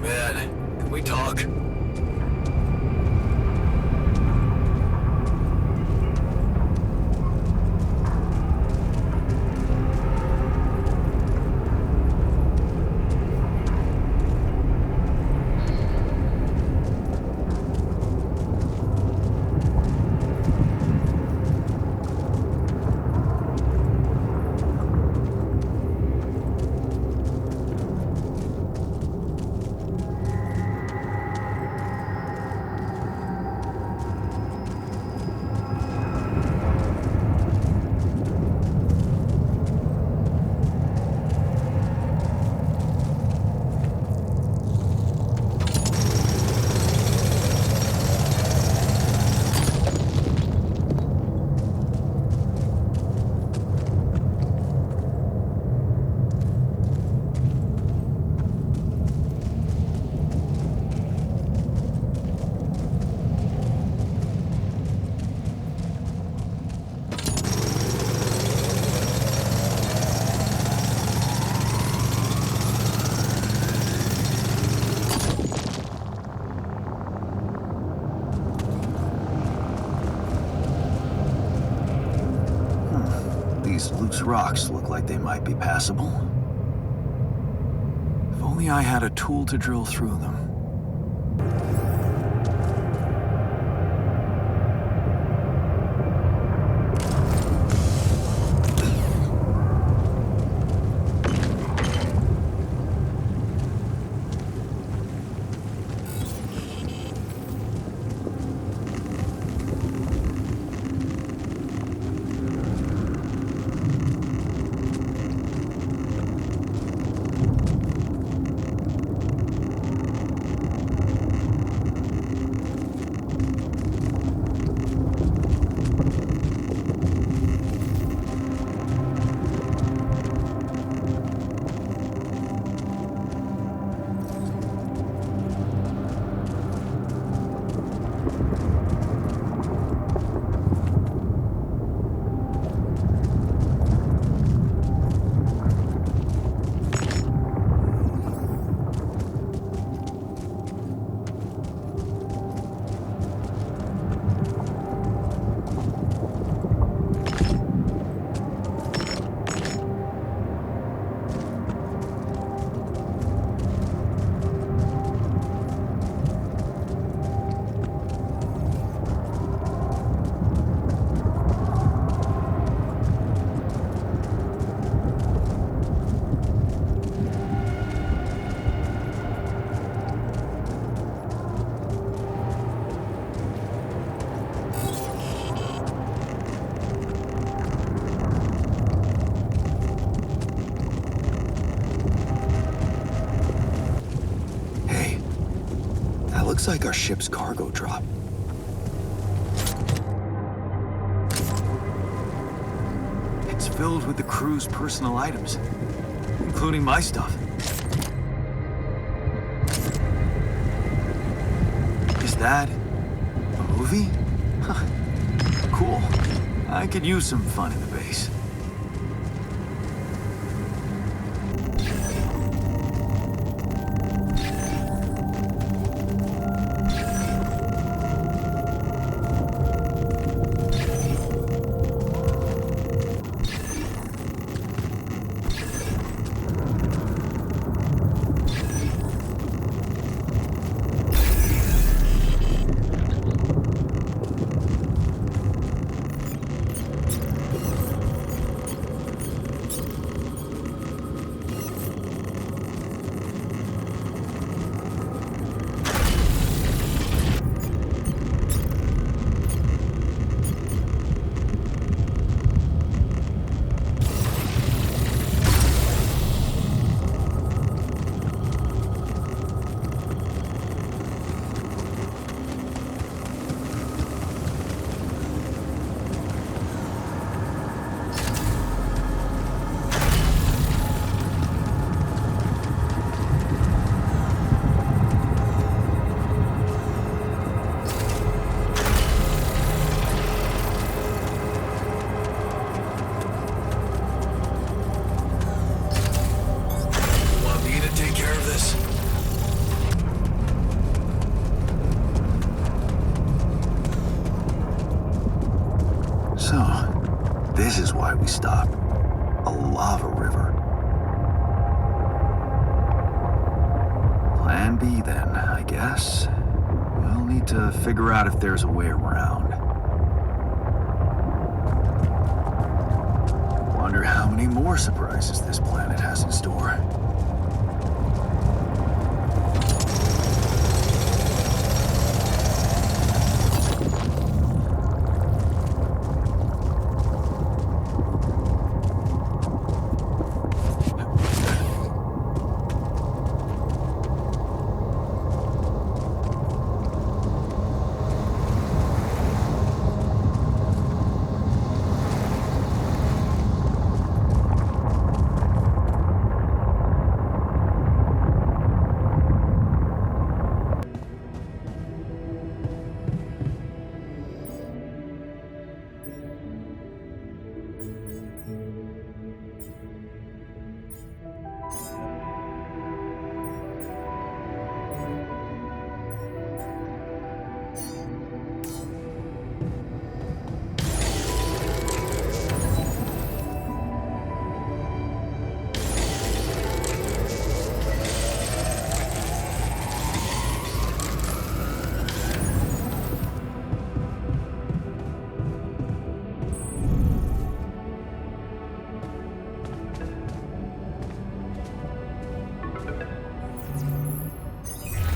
man. Can we talk? These loose rocks look like they might be passable. If only I had a tool to drill through them. Looks like our ship's cargo drop. It's filled with the crew's personal items, including my stuff. Is that a movie? Huh. Cool. I could use some fun in the base. stop. A lava river. Plan B then, I guess. We'll need to figure out if there's a way around. Wonder how many more surprises this planet has in store.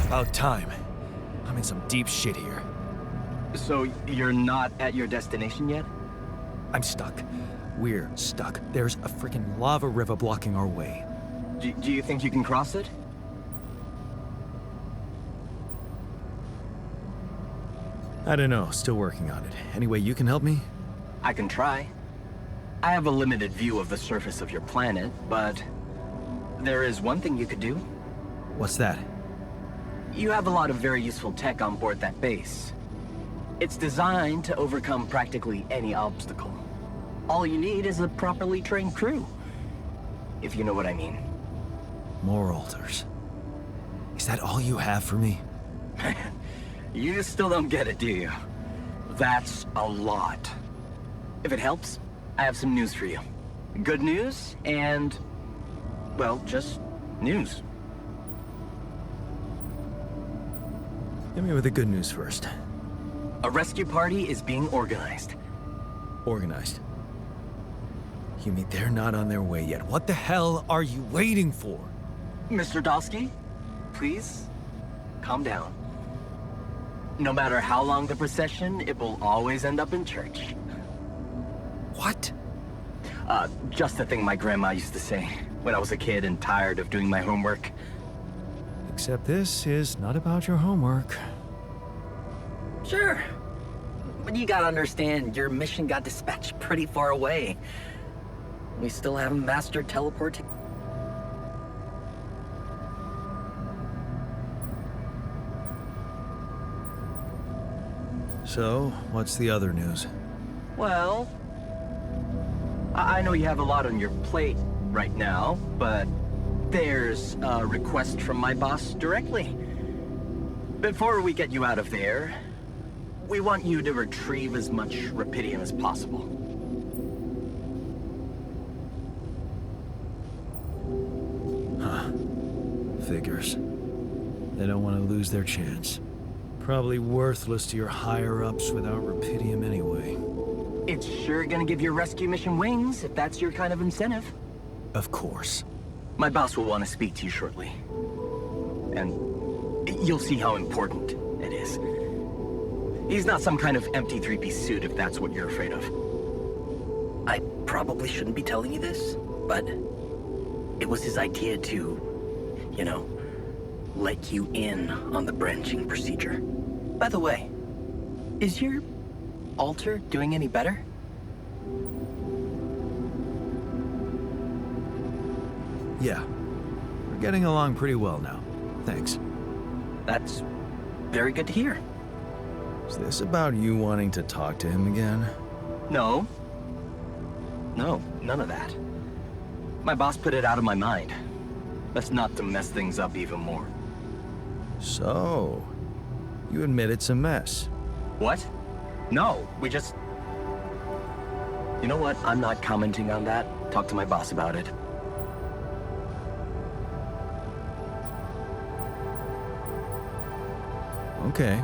About time. I'm in some deep shit here. So you're not at your destination yet? I'm stuck. We're stuck. There's a freaking lava river blocking our way. Do you think you can cross it? I don't know. Still working on it. Anyway, you can help me? I can try. I have a limited view of the surface of your planet, but there is one thing you could do. What's that? You have a lot of very useful tech on board that base. It's designed to overcome practically any obstacle. All you need is a properly trained crew, if you know what I mean. More altars. Is that all you have for me? You still don't get it, do you? That's a lot. If it helps, I have some news for you. Good news and, well, just news. Hit me with the good news first. A rescue party is being organized. Organized. You mean they're not on their way yet? What the hell are you waiting for? Mr. Dosky, please, calm down. No matter how long the procession, it will always end up in church. What? Just a thing my grandma used to say when I was a kid and tired of doing my homework. Except this is not about your homework. Sure. But you gotta understand, your mission got dispatched pretty far away. We still haven't mastered teleporting. So, what's the other news? Well, I know you have a lot on your plate right now, but there's a request from my boss directly. Before we get you out of there, we want you to retrieve as much rupidium as possible. Huh. Figures. They don't want to lose their chance. Probably worthless to your higher-ups without rupidium anyway. It's sure gonna give your rescue mission wings, if that's your kind of incentive. Of course. My boss will want to speak to you shortly. And you'll see how important it is. He's not some kind of empty three-piece suit, if that's what you're afraid of. I probably shouldn't be telling you this, but it was his idea to, you know, let you in on the branching procedure. By the way, is your altar doing any better? Yeah. We're getting along pretty well now. Thanks. That's very good to hear. Is this about you wanting to talk to him again? No. No, none of that. My boss put it out of my mind. That's not to mess things up even more. So, you admit it's a mess. What? No, we just... You know what? I'm not commenting on that. Talk to my boss about it. Okay.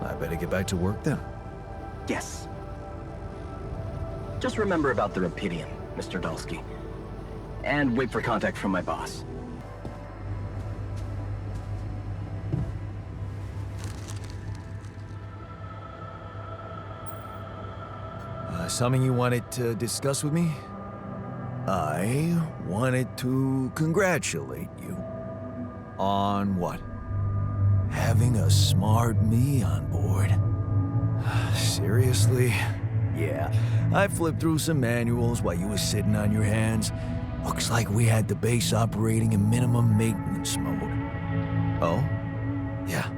I better get back to work then. Yes. Just remember about the Rapidian, Mr. Dulski. And wait for contact from my boss. Something you wanted to discuss with me? I wanted to congratulate you. On what? Having a smart me on board. Seriously? Yeah, I flipped through some manuals while you were sitting on your hands. Looks like we had the base operating in minimum maintenance mode. Oh? Yeah.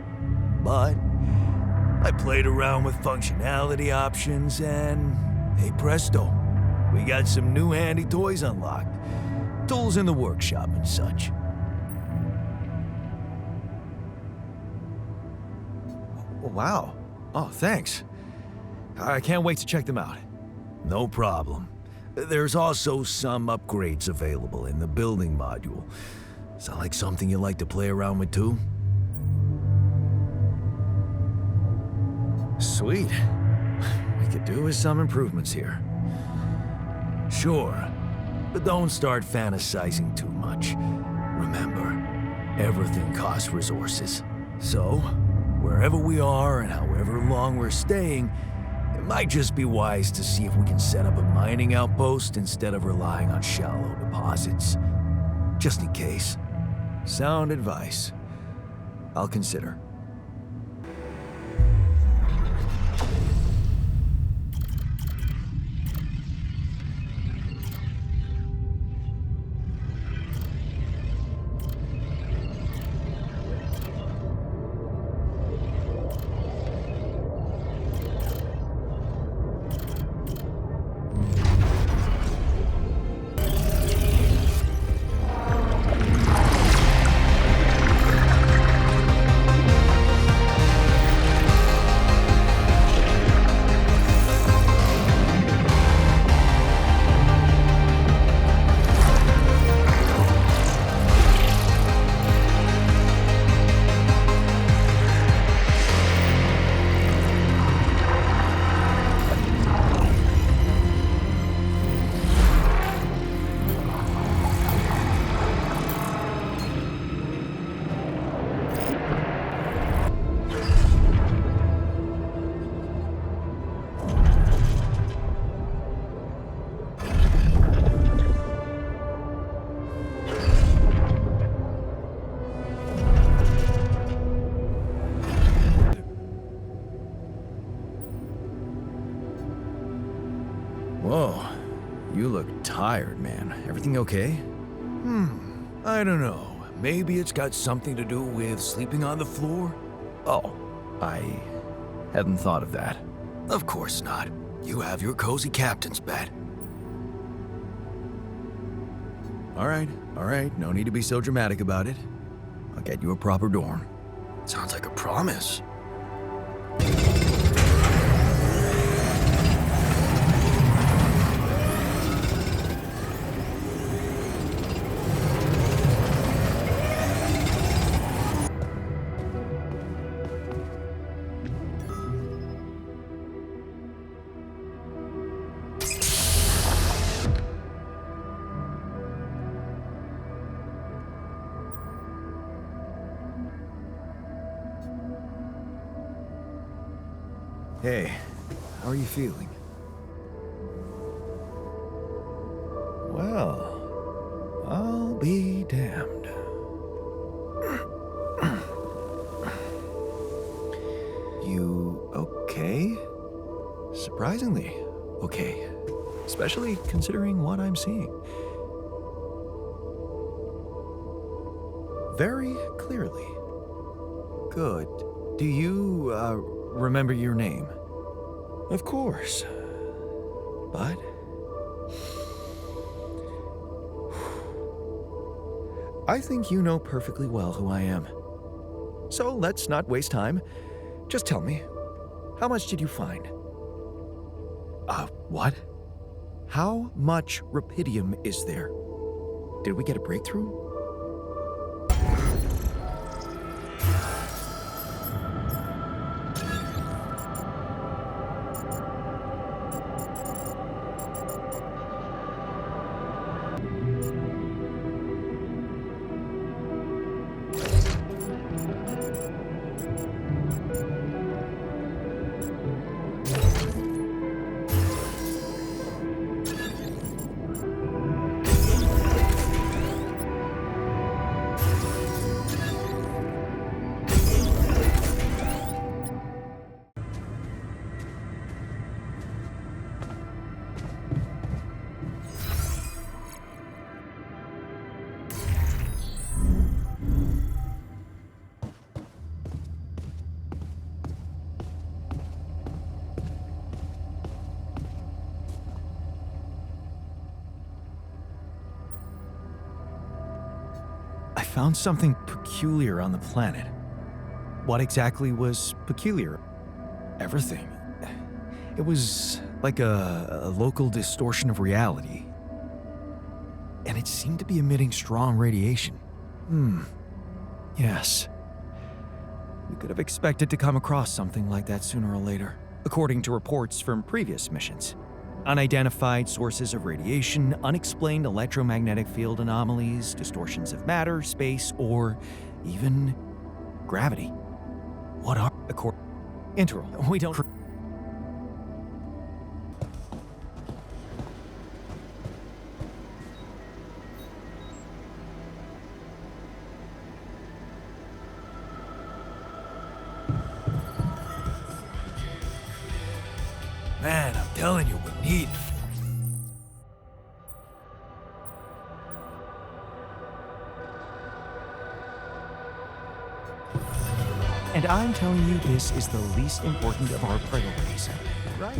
But I played around with functionality options and, hey presto, we got some new handy toys unlocked. Tools in the workshop and such. Wow. Oh, thanks. I can't wait to check them out. No problem. There's also some upgrades available in the building module. Sound like something you like to play around with too? Sweet. We could do with some improvements here. Sure, but don't start fantasizing too much. Remember, everything costs resources. So, wherever we are and however long we're staying, it might just be wise to see if we can set up a mining outpost instead of relying on shallow deposits. Just in case. Sound advice. I'll consider. Whoa, you look tired, man. Everything okay? I don't know. Maybe it's got something to do with sleeping on the floor? Oh, I hadn't thought of that. Of course not. You have your cozy captain's bed. All right, no need to be so dramatic about it. I'll get you a proper dorm. Sounds like a promise. Hey, how are you feeling? Well, I'll be damned. You okay? Surprisingly okay. Especially considering what I'm seeing. Very clearly. Good. Do you, remember your name? Of course. But... I think you know perfectly well who I am. So let's not waste time. Just tell me, how much did you find? What? How much rupidium is there? Did we get a breakthrough? I found something peculiar on the planet. What exactly was peculiar? Everything. It was like a local distortion of reality. And it seemed to be emitting strong radiation. Yes. We could have expected to come across something like that sooner or later, according to reports from previous missions. Unidentified sources of radiation, unexplained electromagnetic field anomalies, distortions of matter, space, or even gravity. What are integral? We don't. Man, I'm telling you, we need it. And I'm telling you this is the least important of our priorities, right?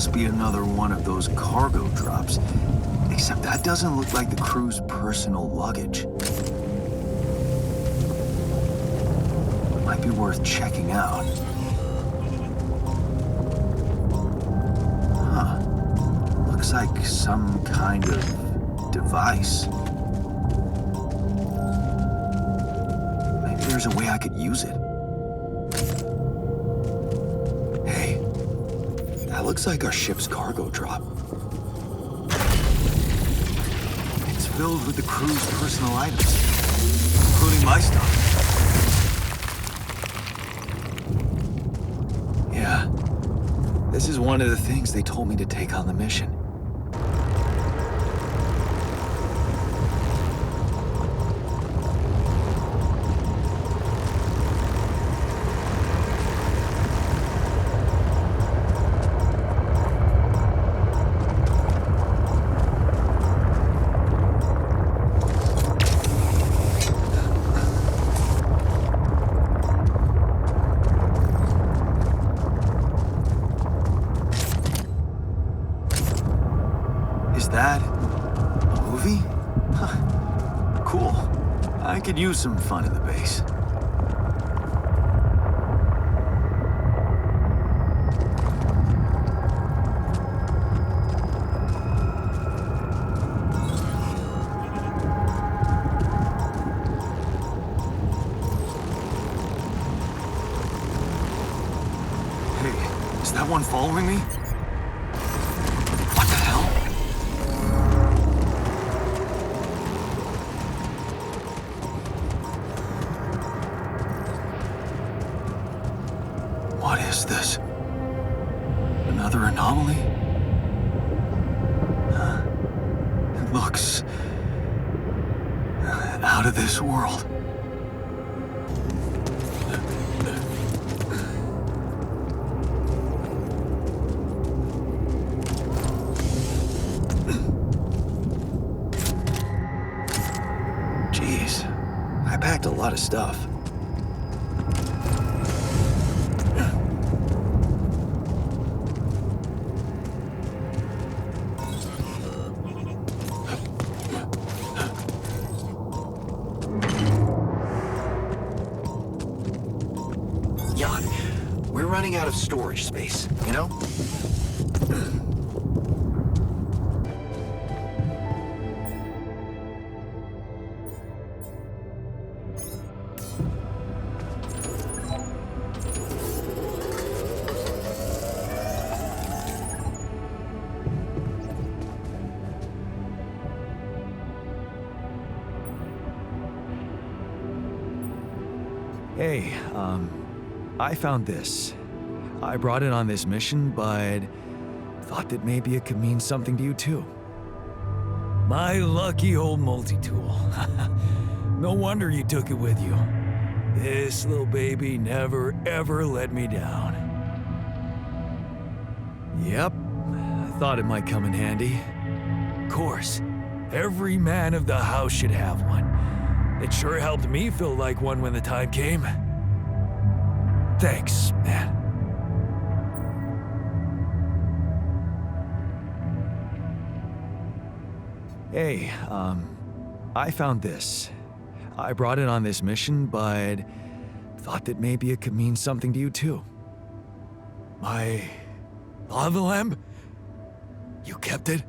Must be another one of those cargo drops. Except that doesn't look like the crew's personal luggage. Might be worth checking out. Looks like some kind of device. Maybe there's a way I could use it. That looks like our ship's cargo drop. It's filled with the crew's personal items, including my stuff. Yeah, this is one of the things they told me to take on the mission. Is that a movie? Huh. Cool. I could use some fun in the base. Hey, is that one following me? What the hell? What is this? Another anomaly? It looks out of this world. Jeez, I packed a lot of stuff. Jan, we're running out of storage space, you know? Hey, I found this. I brought it on this mission, but thought that maybe it could mean something to you too. My lucky old multi-tool. No wonder you took it with you. This little baby never ever let me down. Yep, I thought it might come in handy. Of course, every man of the house should have one. It sure helped me feel like one when the time came. Thanks, man. Hey, I found this. I brought it on this mission, but thought that maybe it could mean something to you too. My lava lamp? You kept it?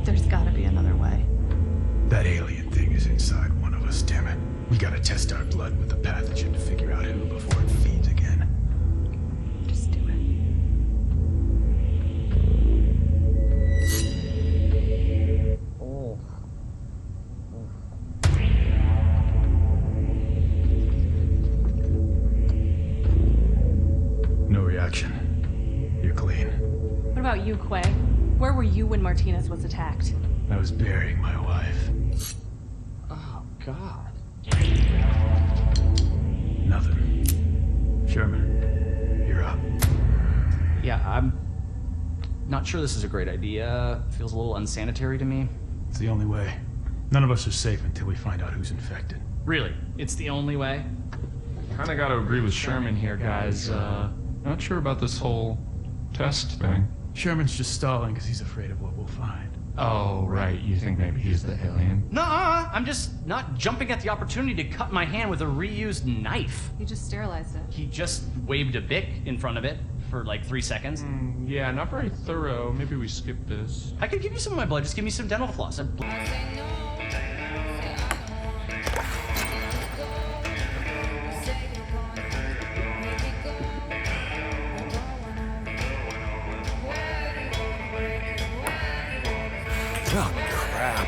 There's gotta be another way. That alien thing is inside one of us, damn it. We gotta test our blood with the pathogen to figure out who before it feeds again. Just do it. Oh. No reaction. You're clean. What about you, Quay? Where were you when Martinez was attacked? I was burying my wife. Oh, God. Nothing. Sherman, you're up. Yeah, I'm not sure this is a great idea. Feels a little unsanitary to me. It's the only way. None of us are safe until we find out who's infected. Really? It's the only way? Kinda gotta agree with Sherman here, guys. Not sure about this whole test thing. Sherman's just stalling because he's afraid of what we'll find. Oh, right. You think maybe he's the alien? Nuh-uh. I'm just not jumping at the opportunity to cut my hand with a reused knife. You just sterilized it. He just waved a bic in front of it for like 3 seconds. Yeah, not very thorough. Maybe we skip this. I could give you some of my blood. Just give me some dental floss. Oh, crap.